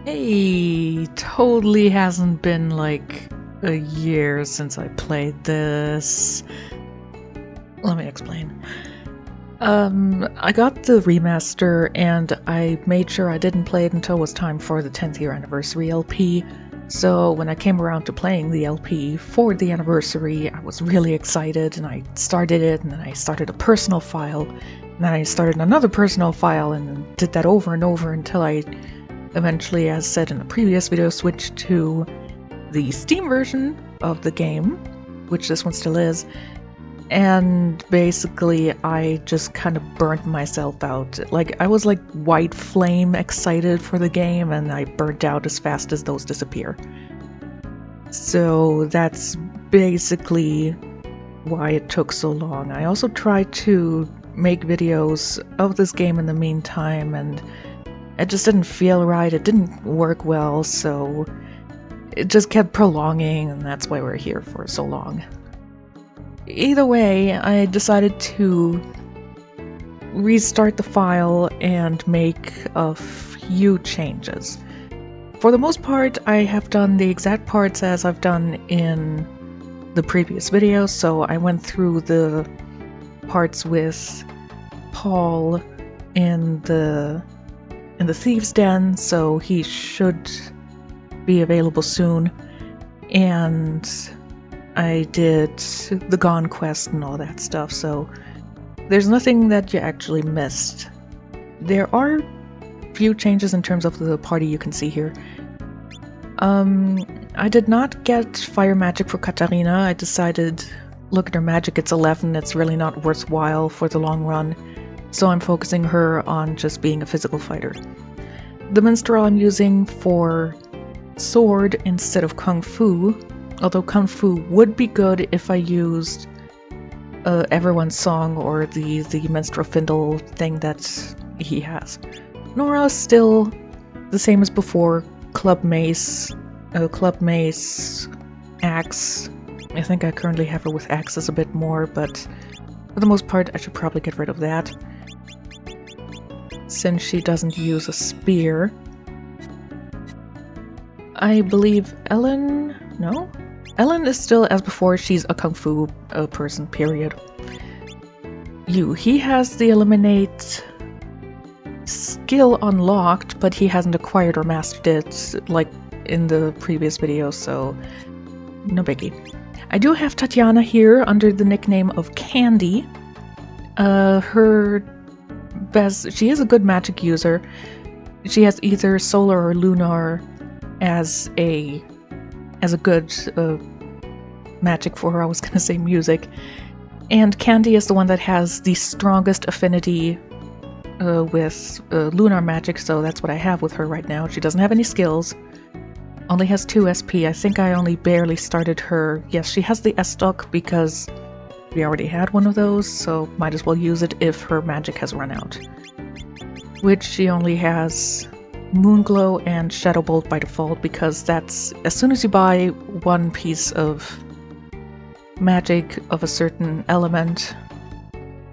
Hey, totally hasn't been like a year since I played this. Let me explain. I got the remaster and I made sure I didn't play it until it was time for the 10th year anniversary LP. So when I came around to playing the LP for the anniversary, I was really excited and I started it, and then I started a personal file, and then I started another personal file and then did that over and over until I eventually, as said in the previous video, switched to the Steam version of the game, which this one still is, and basically I just kind of burnt myself out. Like, I was like white flame excited for the game, and I burnt out as fast as those disappear. So that's basically why it took so long. I also tried to make videos of this game in the meantime, and it just didn't feel right, it didn't work well, so it just kept prolonging, and that's why we're here for so long. Either way, I decided to restart the file and make a few changes. For the most part, I have done the exact parts as I've done in the previous video, so I went through the parts with Paul in the Thieves' Den, so he should be available soon, and I did the Gone quest and all that stuff, so there's nothing that you actually missed. There are few changes in terms of the party you can see here. I did not get fire magic for Katarina. I decided, look at her magic, it's 11, it's really not worthwhile for the long run, so I'm focusing her on just being a physical fighter. The minstrel I'm using for sword instead of kung fu, although kung fu would be good if I used Everyone's Song or the minstrel findle thing that he has. Nora is still the same as before, club mace, axe. I think I currently have her with axes a bit more, but for the most part I should probably get rid of that, since she doesn't use a spear. I believe Ellen is still as before, she's a kung fu person, period. He has the eliminate skill unlocked, but he hasn't acquired or mastered it like in the previous video, so no biggie. I do have Tatiana here under the nickname of Candy. She is a good magic user. She has either solar or lunar as a good magic for her. I was gonna say music. And Candy is the one that has the strongest affinity with lunar magic, so that's what I have with her right now. She doesn't have any skills, only has 2 SP. I think I only barely started her. Yes, she has the S-Stock because we already had one of those, so might as well use it if her magic has run out. Which she only has Moonglow and Shadow Bolt by default, because that's, as soon as you buy one piece of magic of a certain element,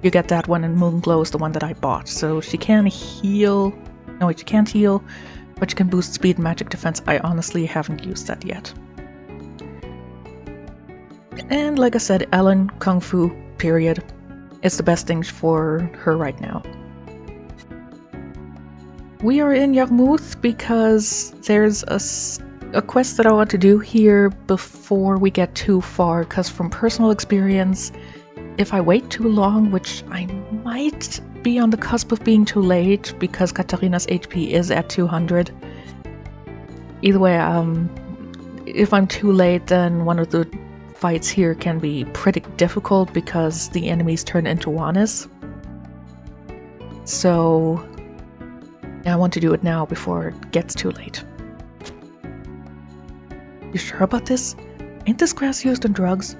you get that one, and Moonglow is the one that I bought. So she can heal. No, wait, she can't heal, but she can boost speed and magic defense. I honestly haven't used that yet. And like I said, Ellen, Kung Fu, period. It's the best thing for her right now. We are in Yarmouth because there's a quest that I want to do here before we get too far, because from personal experience, if I wait too long, which I might be on the cusp of being too late because Katarina's HP is at 200. Either way, if I'm too late, then one of the fights here can be pretty difficult because the enemies turn into Wanis. So I want to do it now before it gets too late. You sure about this? Ain't this grass used in drugs?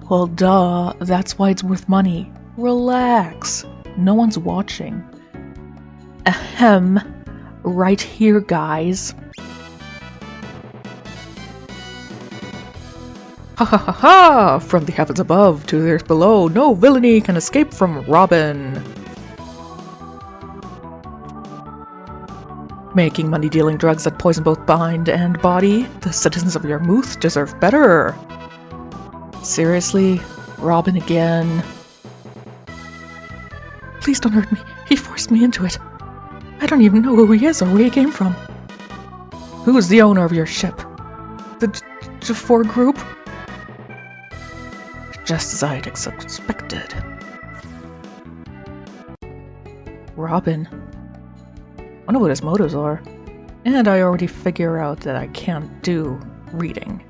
Well, duh, that's why it's worth money. Relax. No one's watching. Ahem. Right here, guys. Ha ha ha ha! From the heavens above to the earth below, no villainy can escape from Robin. making money dealing drugs that poison both mind and body. The citizens of Yarmouth deserve better. Seriously? Robin again? Please don't hurt me. He forced me into it. I don't even know who he is or where he came from. Who is the owner of your ship? The J4 group? Just as I had expected. Robin. Wonder what his motives are. And I already figure out that I can't do reading.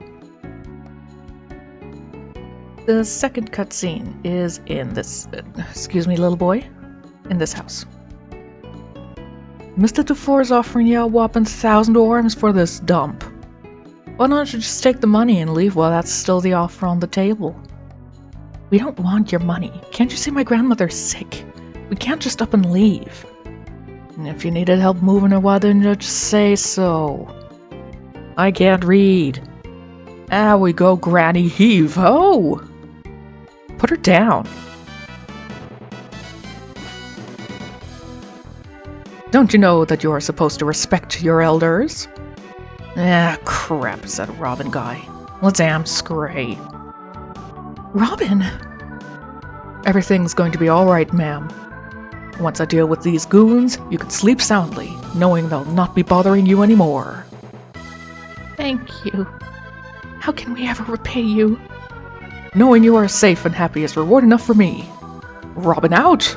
The second cutscene is in this... excuse me, little boy. In this house. Mr. Dufour is offering you a whopping 1,000 orms for this dump. Why don't you just take the money and leave while that's still the offer on the table? We don't want your money. Can't you see my grandmother's sick? We can't just up and leave. And if you needed help moving her, why didn't you just say so? I can't read. Ah, we go, Granny, heave-ho! Put her down. Don't you know that you are supposed to respect your elders? Ah, crap, said Robin guy. Let's scray. Robin! Everything's going to be alright, ma'am. Once I deal with these goons, you can sleep soundly, knowing they'll not be bothering you anymore. Thank you. How can we ever repay you? Knowing you are safe and happy is reward enough for me. Robin out!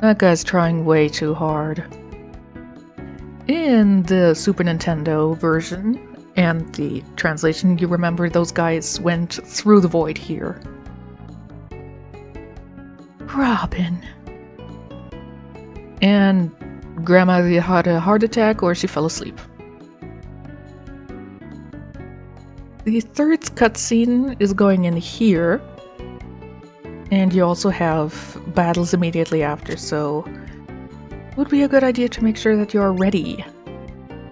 That guy's trying way too hard. In the Super Nintendo version and the translation, you remember those guys went through the void here. Robin. And Grandma had a heart attack or she fell asleep. The third cutscene is going in here. And you also have battles immediately after, so would be a good idea to make sure that you're ready.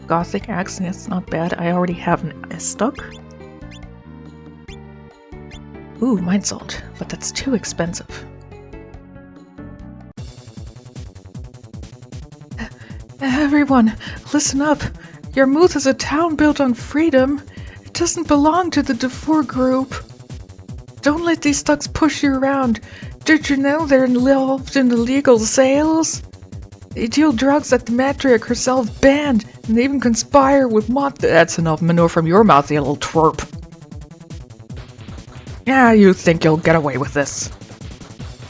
Gothic axe, that's not bad. I already have an Estoc. Ooh, Mind Salt, but that's too expensive. Everyone, listen up. Yarmouth is a town built on freedom. It doesn't belong to the Dufour group. Don't let these thugs push you around. Did you know they're involved in illegal sales? They deal drugs that the matriarch herself banned, and they even conspire with That's enough manure from your mouth, you little twerp. Yeah, you think you'll get away with this.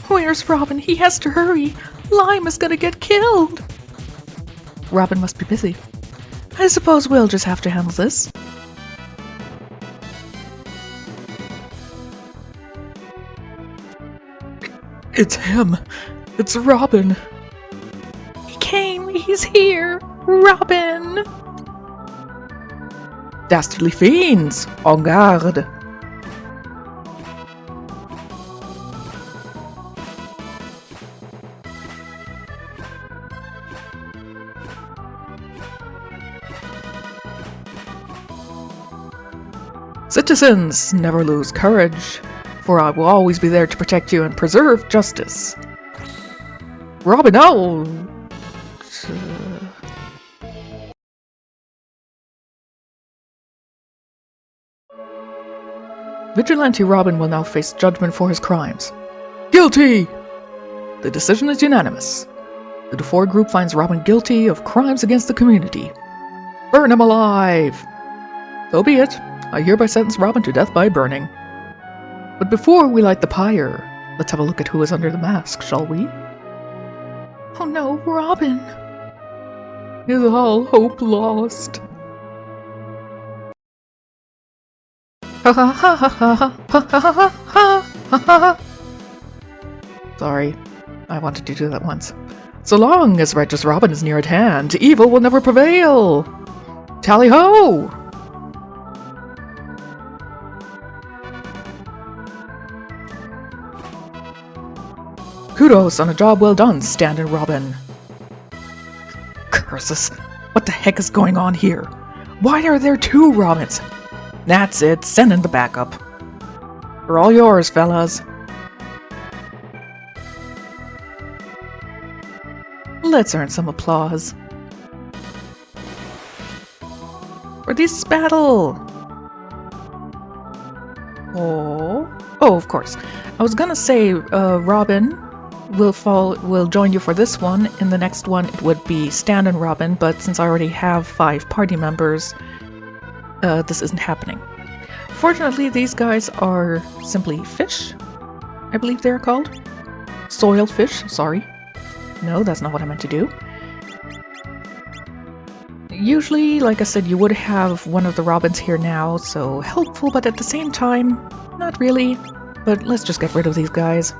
Where's Robin? He has to hurry. Lime is gonna get killed. Robin must be busy. I suppose we'll just have to handle this. It's him. It's Robin. He came. He's here. Robin. Dastardly fiends. En garde. Citizens, never lose courage, for I will always be there to protect you and preserve justice. Robin, no! Vigilante Robin will now face judgment for his crimes. Guilty! The decision is unanimous. The Dufour group finds Robin guilty of crimes against the community. Burn him alive! So be it. I hereby sentence Robin to death by burning. But before we light the pyre, let's have a look at who is under the mask, shall we? Oh no, Robin! Is all hope lost? Ha ha ha ha ha ha ha ha ha ha. Sorry, I wanted to do that once. So long as righteous Robin is near at hand, evil will never prevail! Tally-ho! Kudos on a job well done, Stan and Robin. Curses! What the heck is going on here? Why are there two Robins? That's it, send in the backup. They're all yours, fellas. Let's earn some applause. For this battle! Oh, of course. I was gonna say, Robin will join you for this one. In the next one, it would be Stan and Robin, but since I already have 5 party members, this isn't happening. Fortunately, these guys are simply fish, I believe they're called. Soil fish, sorry. No, that's not what I meant to do. Usually, like I said, you would have one of the Robins here now, so helpful, but at the same time, not really. But let's just get rid of these guys.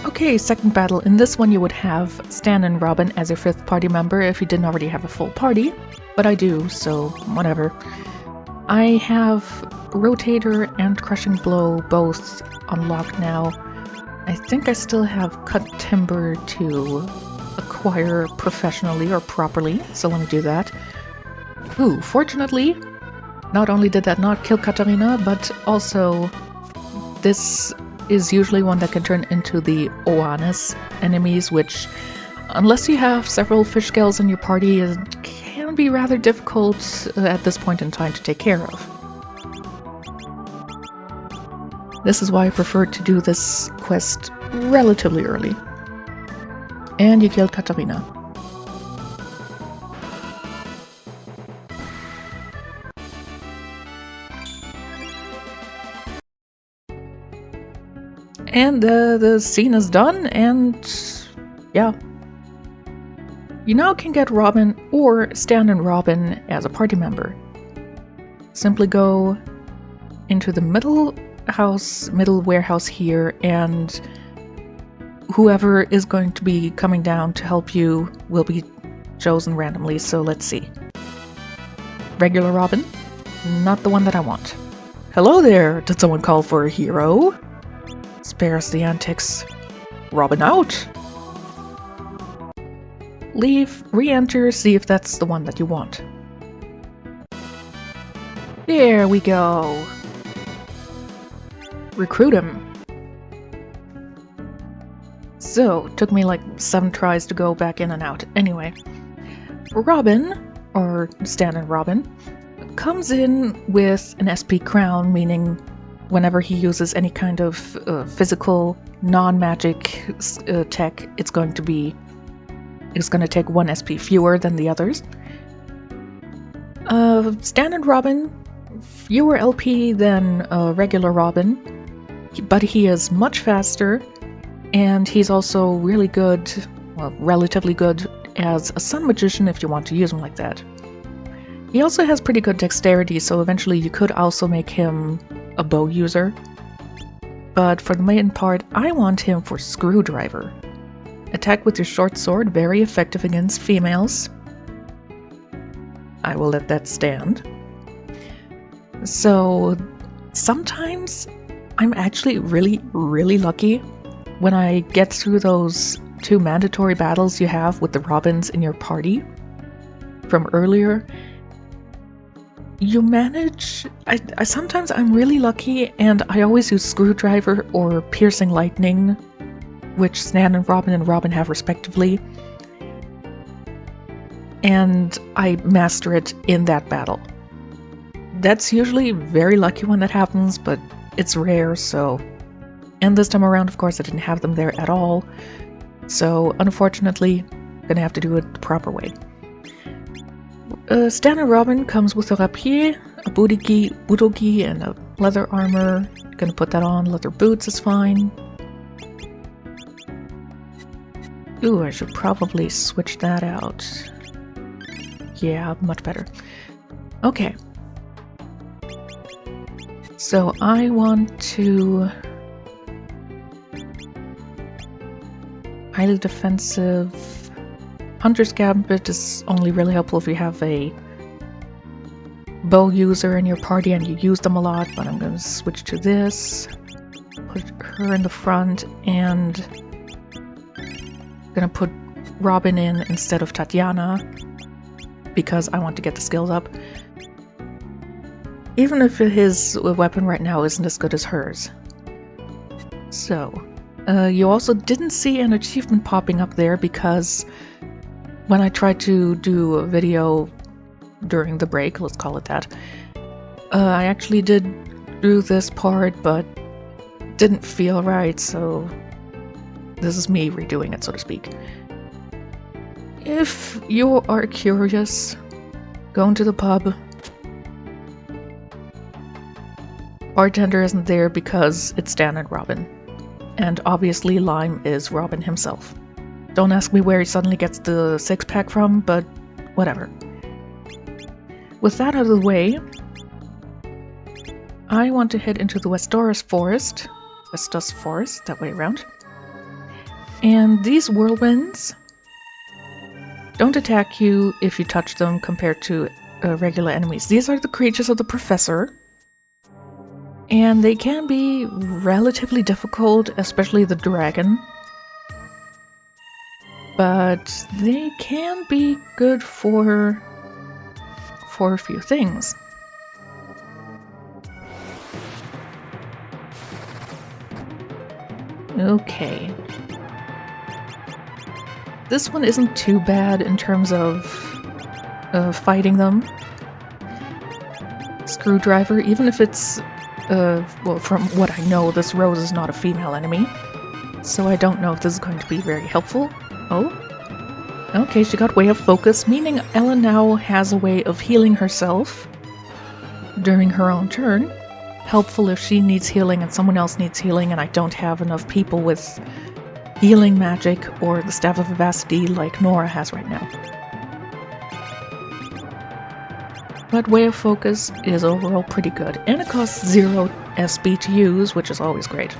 Okay, second battle. In this one you would have Stan and Robin as your 5th party member if you didn't already have a full party, but I do, so whatever. I have Rotator and Crushing Blow both unlocked now. I think I still have Cut Timber to acquire professionally or properly, so let me do that. Ooh, fortunately, not only did that not kill Katarina, but also this is usually one that can turn into the Oanis enemies, which, unless you have several fish scales in your party, can be rather difficult at this point in time to take care of. This is why I prefer to do this quest relatively early. And you killed Katarina. And the scene is done, and yeah. You now can get Robin or Stan and Robin as a party member. Simply go into the middle warehouse here, and whoever is going to be coming down to help you will be chosen randomly, so let's see. Regular Robin? Not the one that I want. Hello there! Did someone call for a hero? Spare us the antics. Robin out! Leave, re-enter, see if that's the one that you want. There we go! Recruit him. So, took me like 7 tries to go back in and out. Anyway, Robin, or Stan and Robin, comes in with an SP crown, meaning whenever he uses any kind of physical, non-magic tech, it's going to take 1 SP fewer than the others. Stan and Robin, fewer LP than regular Robin, but he is much faster, and he's also really good, well, relatively good as a sun magician if you want to use him like that. He also has pretty good dexterity, so eventually you could also make him a bow user. But for the main part, I want him for Screwdriver. Attack with your short sword, very effective against females. I will let that stand. So, sometimes I'm actually really, really lucky when I get through those 2 mandatory battles you have with the Robins in your party from earlier. You manage... sometimes I'm really lucky, and I always use Screwdriver or Piercing Lightning, which Stan and Robin have respectively. And I master it in that battle. That's usually very lucky when that happens, but it's rare, so... And this time around, of course, I didn't have them there at all, so unfortunately, I'm gonna have to do it the proper way. Stan and Robin comes with a rapier, a budogi, and a leather armor. Gonna put that on. Leather boots is fine. Ooh, I should probably switch that out. Yeah, much better. Okay. So I want to... Highly defensive... Hunter's Gambit is only really helpful if you have a bow user in your party and you use them a lot, but I'm going to switch to this. Put her in the front, and I'm going to put Robin in instead of Tatiana because I want to get the skills up. Even if his weapon right now isn't as good as hers. So, you also didn't see an achievement popping up there because when I tried to do a video during the break, let's call it that, I actually did do this part, but didn't feel right, so this is me redoing it, so to speak. If you are curious, go into the pub. Bartender isn't there because it's Dan and Robin. And obviously Lime is Robin himself. Don't ask me where he suddenly gets the six-pack from, but whatever. With that out of the way, I want to head into the Westus Forest, that way around. And these whirlwinds don't attack you if you touch them compared to regular enemies. These are the creatures of the Professor. And they can be relatively difficult, especially the dragon. But they can be good for a few things. Okay. This one isn't too bad in terms of fighting them. Screwdriver, even if it's well, from what I know, this Rose is not a female enemy, so I don't know if this is going to be very helpful. Oh? Okay, she got Way of Focus, meaning Ella now has a way of healing herself during her own turn. Helpful if she needs healing and someone else needs healing and I don't have enough people with healing magic or the Staff of Vivacity like Nora has right now. But Way of Focus is overall pretty good, and it costs 0 SB to use, which is always great.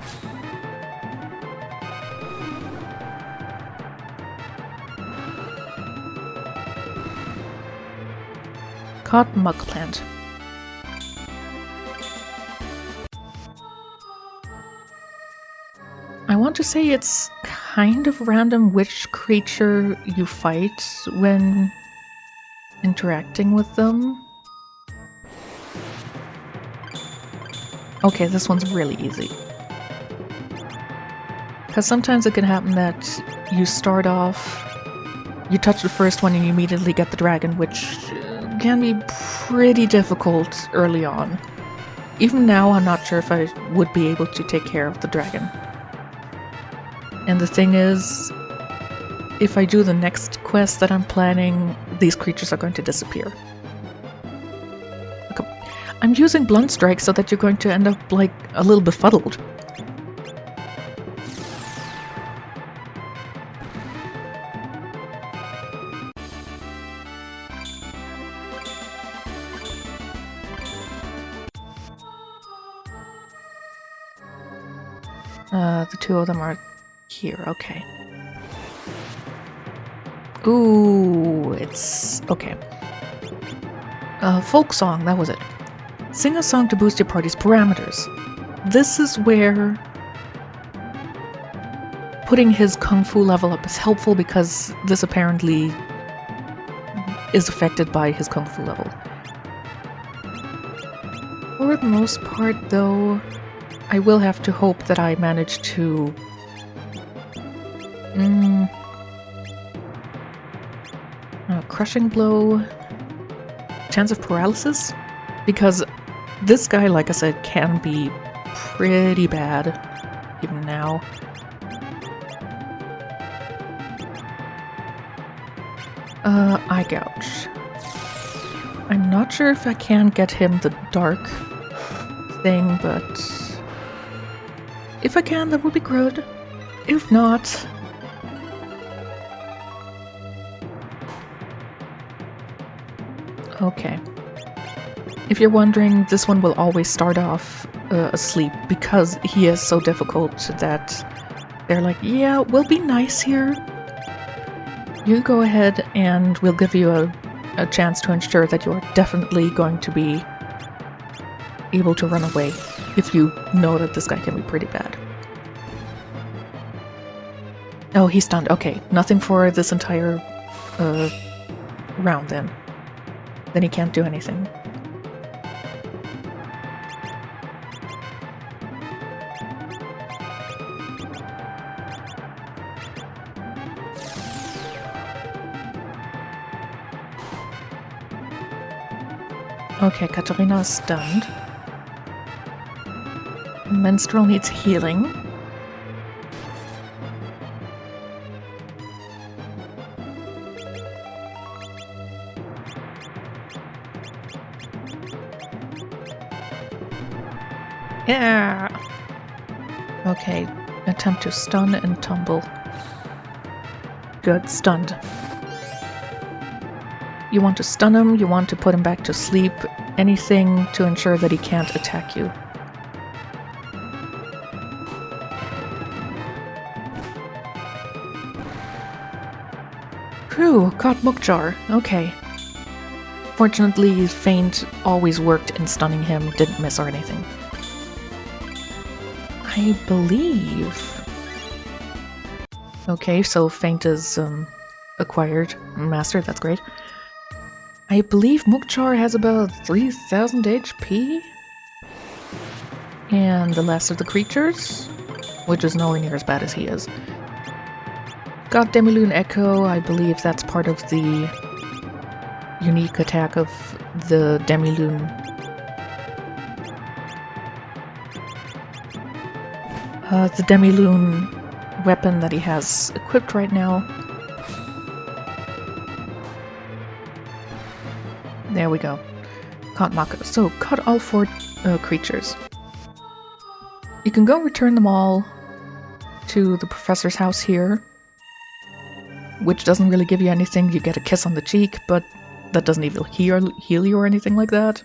Caught Mug Plant. I want to say it's kind of random which creature you fight when interacting with them. Okay, this one's really easy. Because sometimes it can happen that you start off, you touch the first one and you immediately get the dragon, which can be pretty difficult early on. Even now, I'm not sure if I would be able to take care of the dragon. And the thing is, if I do the next quest that I'm planning, these creatures are going to disappear. I'm using Blunt Strike so that you're going to end up, like, a little befuddled. The two of them are here, okay. Ooh, it's... okay. Folk song, that was it. Sing a song to boost your party's parameters. This is where putting his Kung Fu level up is helpful because this apparently is affected by his Kung Fu level. For the most part, though, I will have to hope that I manage to... Crushing Blow... Chance of Paralysis? Because this guy, like I said, can be pretty bad, even now. Eye Gouge. I'm not sure if I can get him the dark thing, but if I can, that would be good. If not... okay. If you're wondering, this one will always start off asleep because he is so difficult that they're like, yeah, we'll be nice here. You go ahead and we'll give you a chance to ensure that you're definitely going to be able to run away if you know that this guy can be pretty bad. Oh, he's stunned. Okay, nothing for this entire round then. Then he can't do anything. Okay, Katarina is stunned. Minstrel needs healing. Yeah! Okay, attempt to stun and tumble. Good, stunned. You want to stun him, you want to put him back to sleep, anything to ensure that he can't attack you. Phew, caught Mukjar. Okay. Fortunately, Feint always worked in stunning him, didn't miss or anything. I believe... Okay, so Feint is acquired. Master, that's great. I believe Mukjar has about 3000 HP? And the last of the creatures, which is nowhere near as bad as he is. Got Demiloon Echo, I believe that's part of the unique attack of the Demiloon. The Demiloon weapon that he has equipped right now. There we go. Caught Mako. So, caught all 4 creatures. You can go return them all to the professor's house here, which doesn't really give you anything. You get a kiss on the cheek, but that doesn't even heal you or anything like that.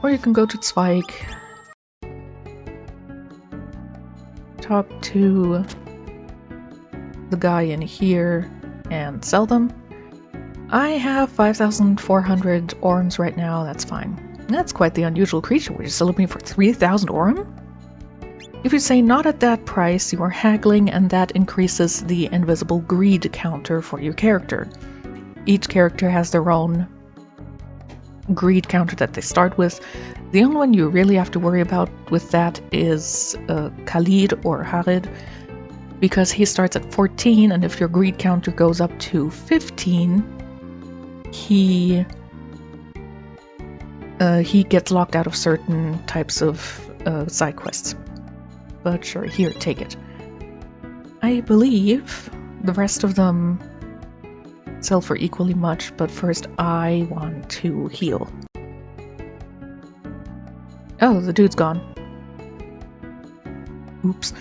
Or you can go to Zweig, talk to the guy in here, and sell them. I have 5,400 orms right now, that's fine. That's quite the unusual creature. We're still looking for 3,000 orm? If you say not at that price, you are haggling, and that increases the invisible greed counter for your character. Each character has their own greed counter that they start with. The only one you really have to worry about with that is Khalid or Harid, because he starts at 14, and if your greed counter goes up to 15, he gets locked out of certain types of side quests. But sure, here, take it. I believe the rest of them sell for equally much, but first I want to heal. Oh, the dude's gone. Oops.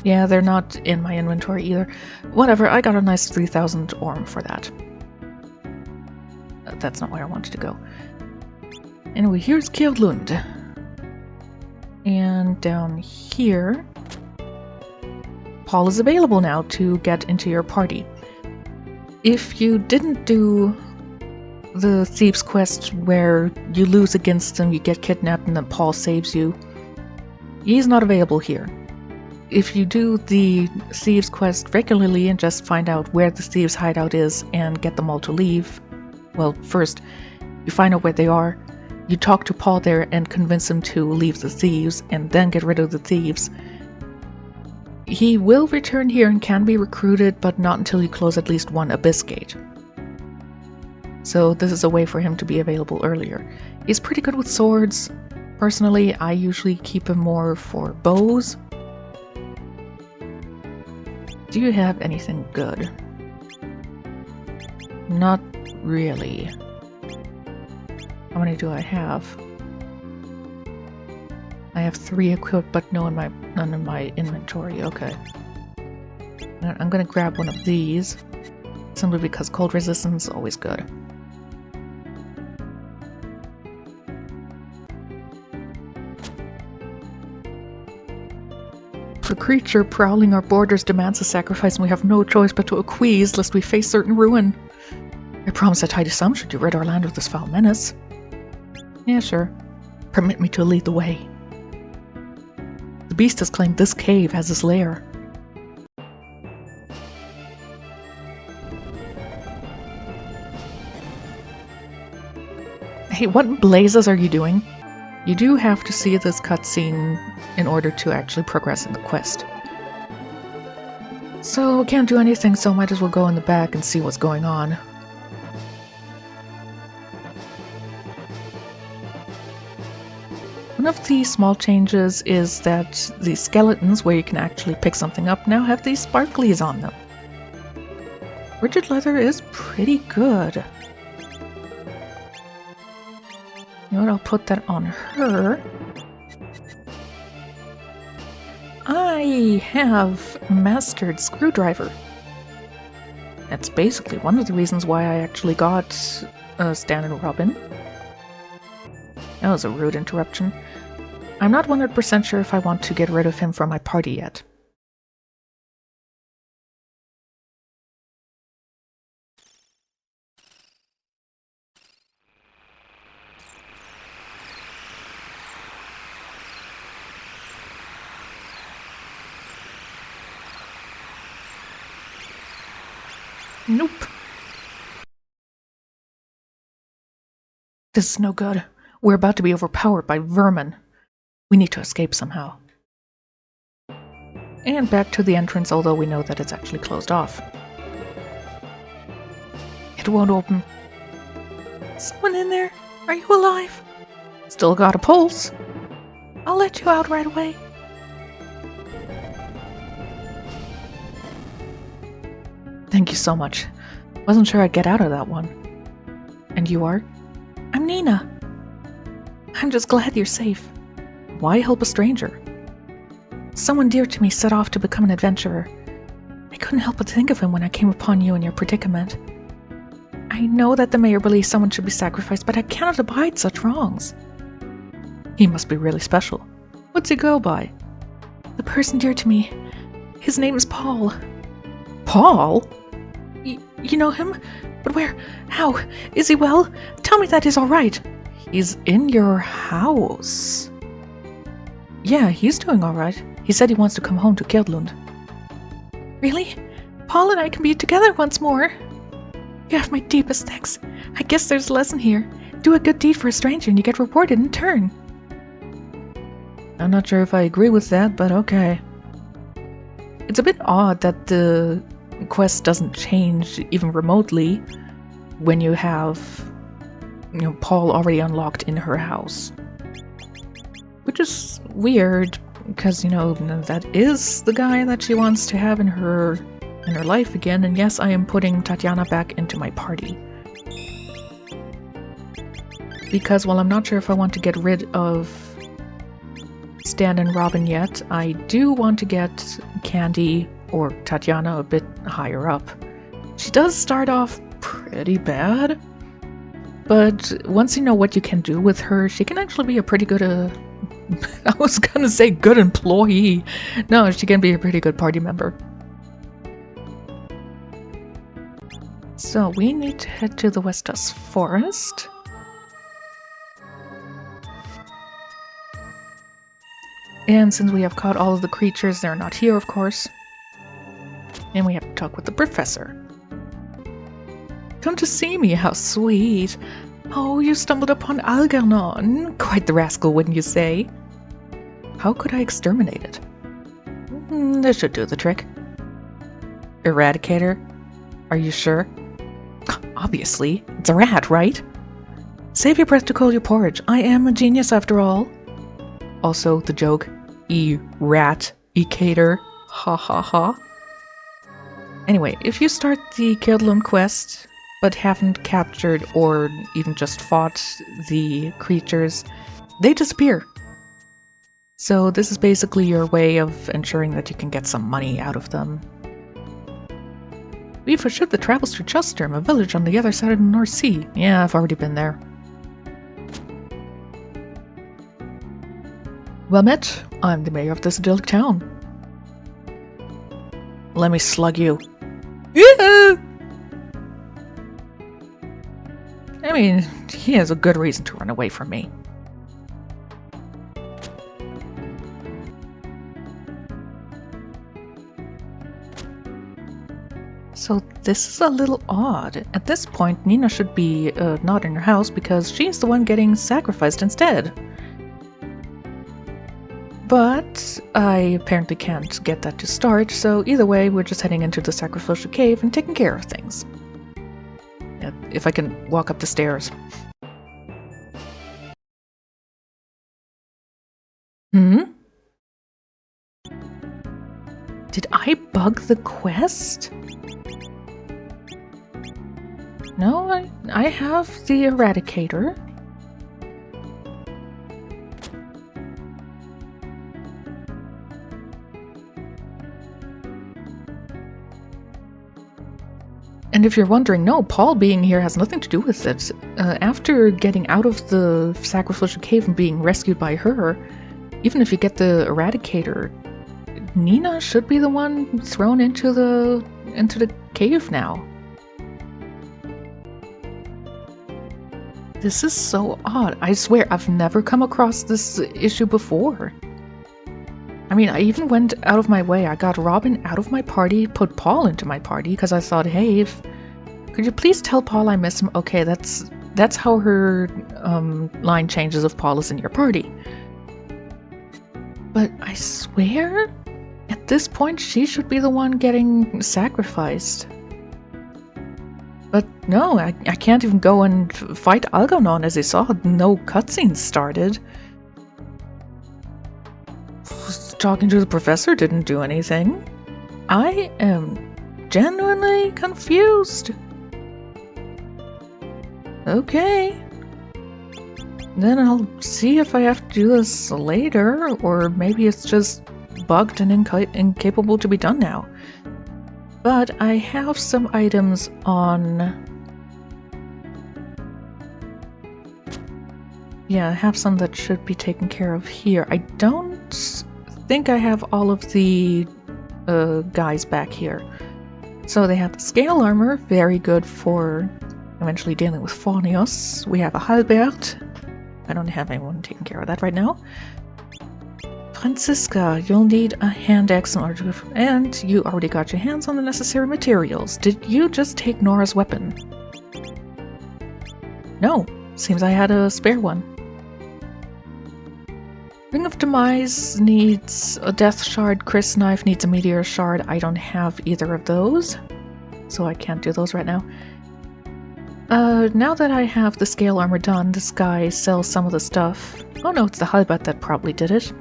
Yeah, they're not in my inventory either. Whatever, I got a nice 3,000 orm for that. That's not where I wanted to go. Anyway, here's Kjellund. And down here, Paul is available now to get into your party. If you didn't do the Thieves quest where you lose against them, you get kidnapped, and then Paul saves you, he's not available here. If you do the Thieves quest regularly and just find out where the Thieves' hideout is and get them all to leave, well, first, you find out where they are, you talk to Paul there and convince him to leave the Thieves, and then get rid of the Thieves. He will return here and can be recruited, but not until you close at least one Abyss Gate. So this is a way for him to be available earlier. He's pretty good with swords. Personally, I usually keep him more for bows. Do you have anything good? Not really. How many do I have? I have 3 equipped, but none in my inventory. Okay. I'm gonna grab one of these, simply because cold resistance is always good. The creature prowling our borders demands a sacrifice, and we have no choice but to acquiesce lest we face certain ruin. I promise a tidy sum should you rid our land of this foul menace. Yeah, sure. Permit me to lead the way. The beast has claimed this cave as his lair. Hey, what blazes are you doing? You do have to see this cutscene in order to actually progress in the quest. So, can't do anything, so might as well go in the back and see what's going on. One of the small changes is that the skeletons, where you can actually pick something up, now have these sparklies on them. Rigid leather is pretty good. You know what, I'll put that on her. I have mastered screwdriver. That's basically one of the reasons why I actually got Stan and Robin. That was a rude interruption. I'm not 100% sure if I want to get rid of him from my party yet. Nope. This is no good. We're about to be overpowered by vermin. We need to escape somehow. And back to the entrance, although we know that it's actually closed off. It won't open. Someone in there? Are you alive? Still got a pulse. I'll let you out right away. Thank you so much. Wasn't sure I'd get out of that one. And you are? I'm Nina. I'm just glad you're safe. Why help a stranger? Someone dear to me set off to become an adventurer. I couldn't help but think of him when I came upon you in your predicament. I know that the mayor believes someone should be sacrificed, but I cannot abide such wrongs. He must be really special. What's he go by? The person dear to me. His name is Paul. Paul? You know him? But where? How? Is he well? Tell me that he's all right. He's in your house. Yeah, he's doing all right. He said he wants to come home to Kjellund. Really? Paul and I can be together once more. You have my deepest thanks. I guess there's a lesson here. Do a good deed for a stranger and you get rewarded in turn. I'm not sure if I agree with that, but okay. It's a bit odd that the quest doesn't change even remotely when you have, Paul already unlocked in her house. Which is weird, because, that is the guy that she wants to have in her life again, and yes, I am putting Tatiana back into my party. Because while I'm not sure if I want to get rid of Stan and Robin yet, I do want to get Candy or Tatiana a bit higher up. She does start off pretty bad, but once you know what you can do with her, she can actually be a pretty good, I was gonna say good employee. No, she can be a pretty good party member. So we need to head to the Westus Forest. And since we have caught all of the creatures, they're not here, of course. And we have to talk with the professor. Come to see me, how sweet. Oh, you stumbled upon Algernon. Quite the rascal, wouldn't you say? How could I exterminate it? This should do the trick. Eradicator? Are you sure? Obviously. It's a rat, right? Save your breath to cool your porridge. I am a genius after all. Also, the joke. Rat-icator. Ha ha ha. Anyway, if you start the Kjellund quest, but haven't captured or even just fought the creatures, they disappear. So this is basically your way of ensuring that you can get some money out of them. We have a ship that travels through Chustern, a village on the other side of the North Sea. Yeah, I've already been there. Well met, I'm the mayor of this idyllic town. Let me slug you. Yeah! I mean, he has a good reason to run away from me. So this is a little odd. At this point, Nina should be not in her house because she's the one getting sacrificed instead. But I apparently can't get that to start, so either way, we're just heading into the sacrificial cave and taking care of things. If I can walk up the stairs. Did I bug the quest? No, I have the Eradicator. And if you're wondering, no, Paul being here has nothing to do with it. After getting out of the sacrificial cave and being rescued by her, even if you get the Eradicator, Nina should be the one thrown into the cave now. This is so odd. I swear I've never come across this issue before. I mean, I even went out of my way. I got Robin out of my party, put Paul into my party, because I thought, hey, could you please tell Paul I miss him? Okay, that's how her line changes if Paul is in your party. But I swear, at this point, she should be the one getting sacrificed. But no, I can't even go and fight Algernon. As you saw, no cutscenes started. Talking to the professor didn't do anything. I am genuinely confused. Okay. Then I'll see if I have to do this later, or maybe it's just bugged and incapable to be done now. But I have some items on... Yeah, I have some that should be taken care of here. I don't think I have all of the guys back here. So they have the scale armor, very good for eventually dealing with Phonios. We have a halberd. I don't have anyone taking care of that right now. Franziska, you'll need a hand axe in order to... And you already got your hands on the necessary materials. Did you just take Nora's weapon? No. Seems I had a spare one. Ring of Demise needs a Death Shard. Chris Knife needs a Meteor Shard. I don't have either of those, so I can't do those right now. Now that I have the scale armor done, this guy sells some of the stuff. Oh no, it's the halberd that probably did it.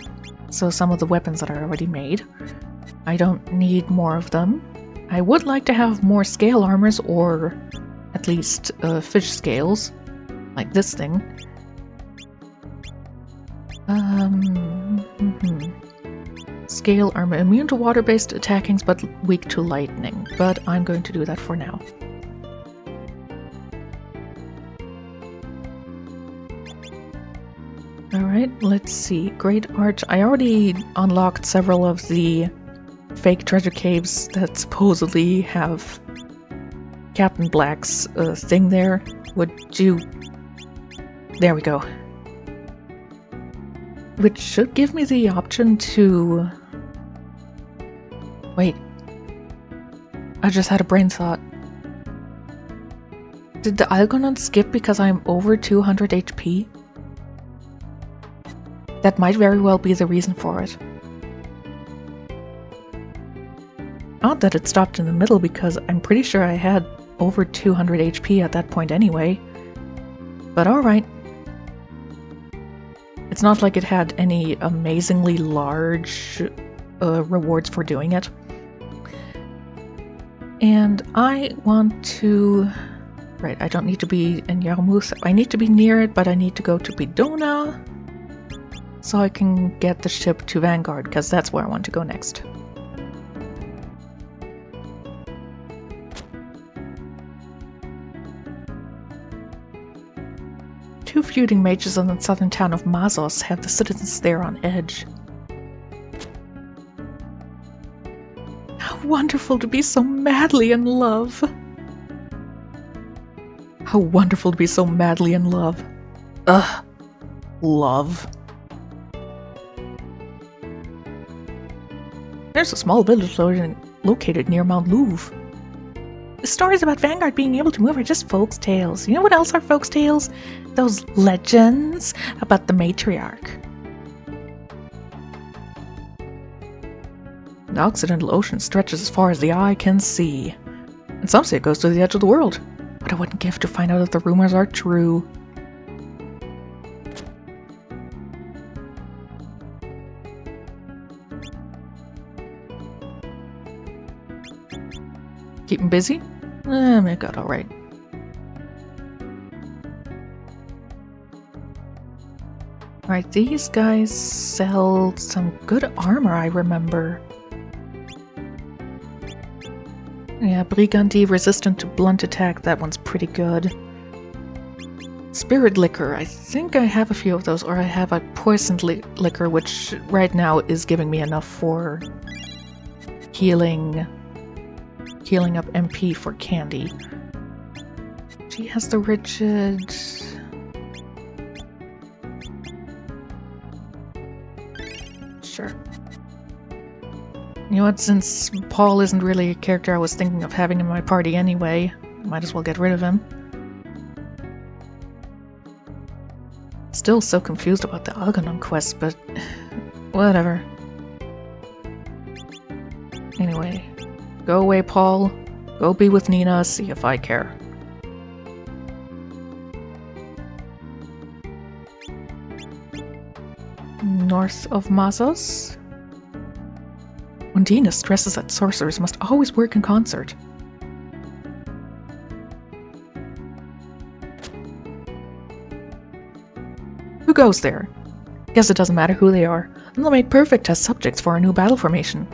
So some of the weapons that are already made. I don't need more of them. I would like to have more scale armors, or at least fish scales, like this thing. Scale armor, immune to water-based attackings but weak to lightning. But I'm going to do that for now. Alright, let's see. Great Arch. I already unlocked several of the fake treasure caves that supposedly have Captain Black's thing there. Would you... There we go. Which should give me the option to... Wait. I just had a brain thought. Did the Algernon skip because I'm over 200 HP? That might very well be the reason for it. Not that it stopped in the middle, because I'm pretty sure I had over 200 HP at that point anyway. But alright. It's not like it had any amazingly large rewards for doing it. And I want to... Right, I don't need to be in Yarmouth. I need to be near it, but I need to go to Bidona, so I can get the ship to Vanguard, because that's where I want to go next. Two feuding mages in the southern town of Mazos have the citizens there on edge. How wonderful to be so madly in love! How wonderful to be so madly in love. Ugh. Love. There's a small village located near Mount Louvre. The stories about Vanguard being able to move are just folks' tales. You know what else are folks' tales? Those legends about the matriarch. The Occidental Ocean stretches as far as the eye can see. And some say it goes to the edge of the world. But I wouldn't give to find out if the rumors are true. Keep him busy? It got alright. Alright, these guys sell some good armor, I remember. Yeah, Briganti resistant to blunt attack, that one's pretty good. Spirit liquor, I think I have a few of those, or I have a poisoned liquor, which right now is giving me enough for healing up MP for Candy. She has the rigid... Sure. You know what, since Paul isn't really a character I was thinking of having in my party anyway, might as well get rid of him. Still so confused about the Algernon quest, but whatever. Anyway, go away, Paul. Go be with Nina, see if I care. North of Mazos? Undina stresses that sorcerers must always work in concert. Who goes there? Guess it doesn't matter who they are. They'll make perfect as subjects for our new battle formation.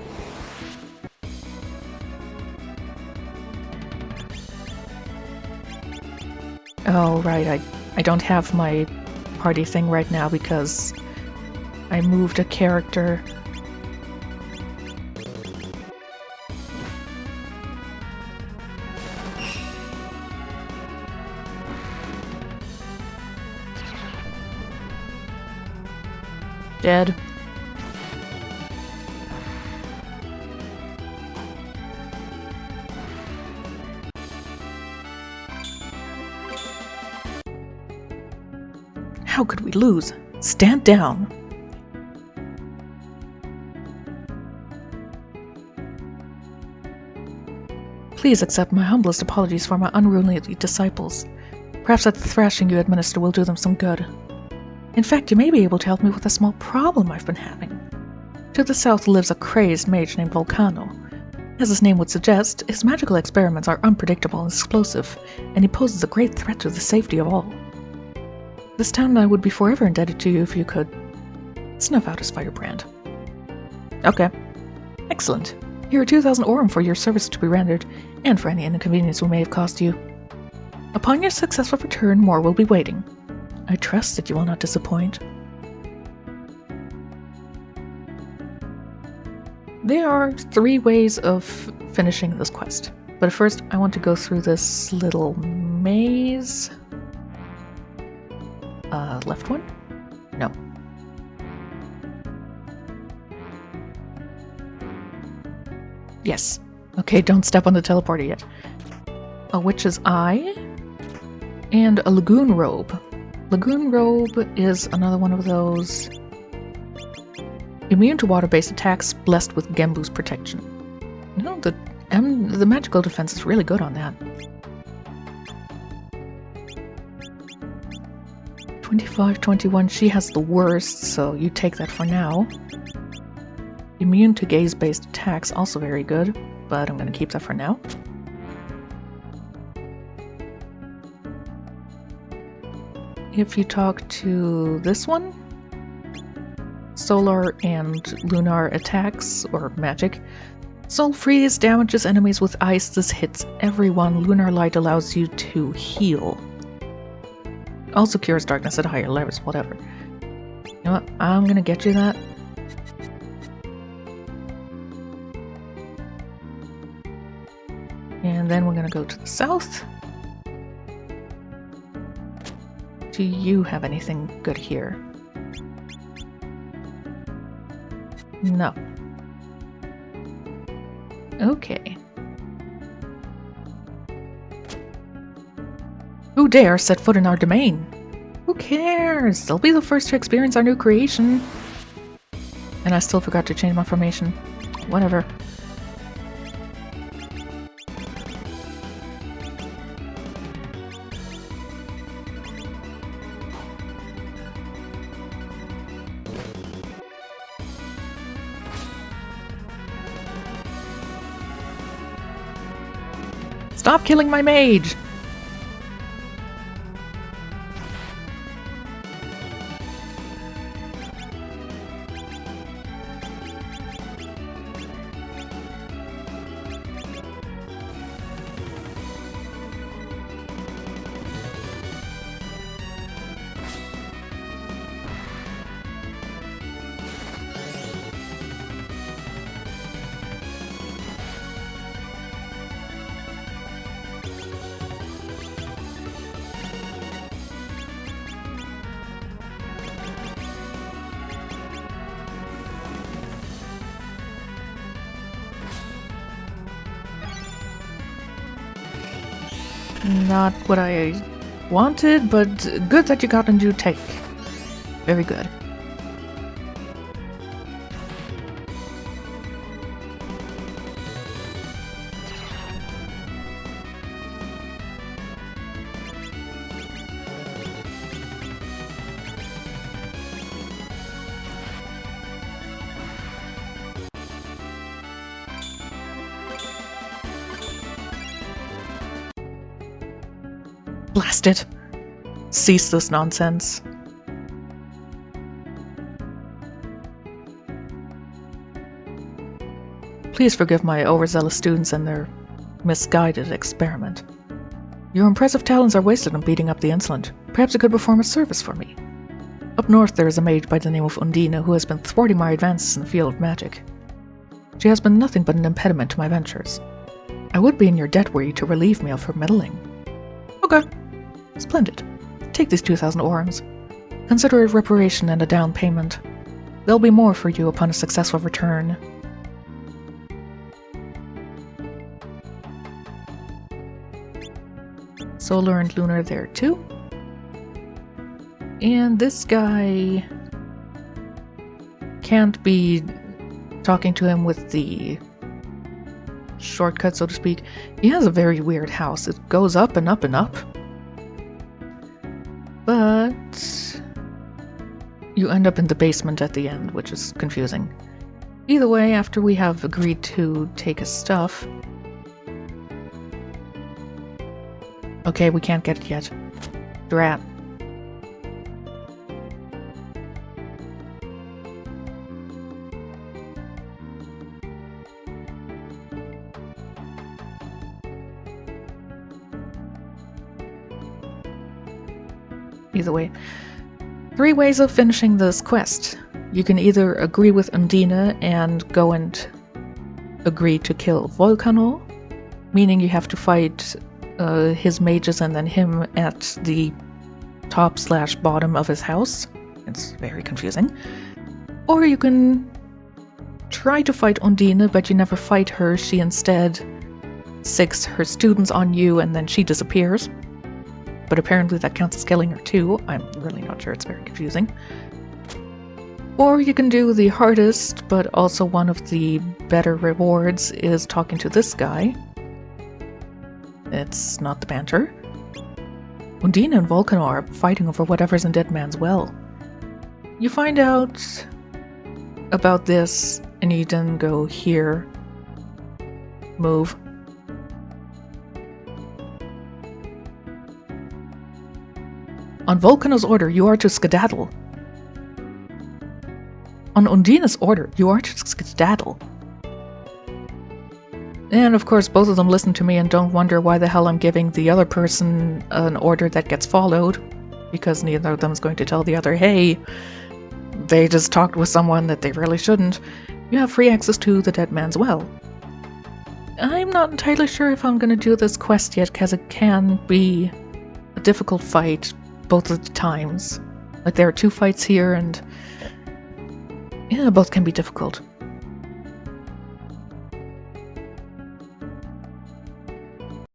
Oh, right, I don't have my party thing right now because I moved a character. Dead. How could we lose? Stand down. Please accept my humblest apologies for my unruly disciples. Perhaps that thrashing you administer will do them some good. In fact, you may be able to help me with a small problem I've been having. To the south lives a crazed mage named Volcano. As his name would suggest, his magical experiments are unpredictable and explosive, and he poses a great threat to the safety of all. This town and I would be forever indebted to you if you could snuff out his firebrand. Okay. Excellent. Here are 2,000 Aurum for your service to be rendered, and for any inconvenience we may have caused you. Upon your successful return, more will be waiting. I trust that you will not disappoint. There are 3 ways of finishing this quest, but first I want to go through this little maze. Left one? No. Yes. Okay, don't step on the teleporter yet. A witch's eye and a lagoon robe. Lagoon robe is another one of those immune to water-based attacks, blessed with Gembu's protection. You know, the magical defense is really good on that. 25, 21, she has the worst, so you take that for now. Immune to gaze-based attacks, also very good, but I'm going to keep that for now. If you talk to this one, solar and lunar attacks, or magic. Soul Freeze damages enemies with ice. This hits everyone. Lunar Light allows you to heal. Also cures darkness at higher levels, whatever. You know what? I'm gonna get you that. And then we're gonna go to the south. Do you have anything good here? No. Okay. Who dare set foot in our domain? Who cares? They'll be the first to experience our new creation. And I still forgot to change my formation. whatever. Stop killing my mage! Not what I wanted, but good that you got a new take. Very good. Blast it! Cease this nonsense. Please forgive my overzealous students and their misguided experiment. Your impressive talents are wasted on beating up the insolent. Perhaps you could perform a service for me. Up north there is a mage by the name of Undina who has been thwarting my advances in the field of magic. She has been nothing but an impediment to my ventures. I would be in your debt were you to relieve me of her meddling. Okay. Splendid. Take these 2,000 orms. Consider it reparation and a down payment. There'll be more for you upon a successful return. Solar and lunar there too. And this guy can't be talking to him with the shortcut, so to speak. He has a very weird house. It goes up and up and up. But you end up in the basement at the end, which is confusing. Either way, after we have agreed to take his stuff... Okay, we can't get it yet. Drat. Either way. 3 ways of finishing this quest. You can either agree with Undina and go and agree to kill Volcano, meaning you have to fight his mages and then him at the top/bottom of his house. It's very confusing. Or you can try to fight Undina, but you never fight her. She instead sics her students on you and then she disappears. But apparently that counts as killing her too. I'm really not sure, it's very confusing. Or you can do the hardest, but also one of the better rewards is talking to this guy. It's not the banter. Undina and Volcano are fighting over whatever's in Dead Man's Well. You find out about this, and you then go here. Move. On Volcano's order, you are to skedaddle. On Undina's order, you are to skedaddle. And of course, both of them listen to me and don't wonder why the hell I'm giving the other person an order that gets followed, because neither of them is going to tell the other, hey, they just talked with someone that they really shouldn't. You have free access to the Dead Man's Well. I'm not entirely sure if I'm going to do this quest yet, because it can be a difficult fight both of the times. Like, there are 2 fights here, and yeah, both can be difficult.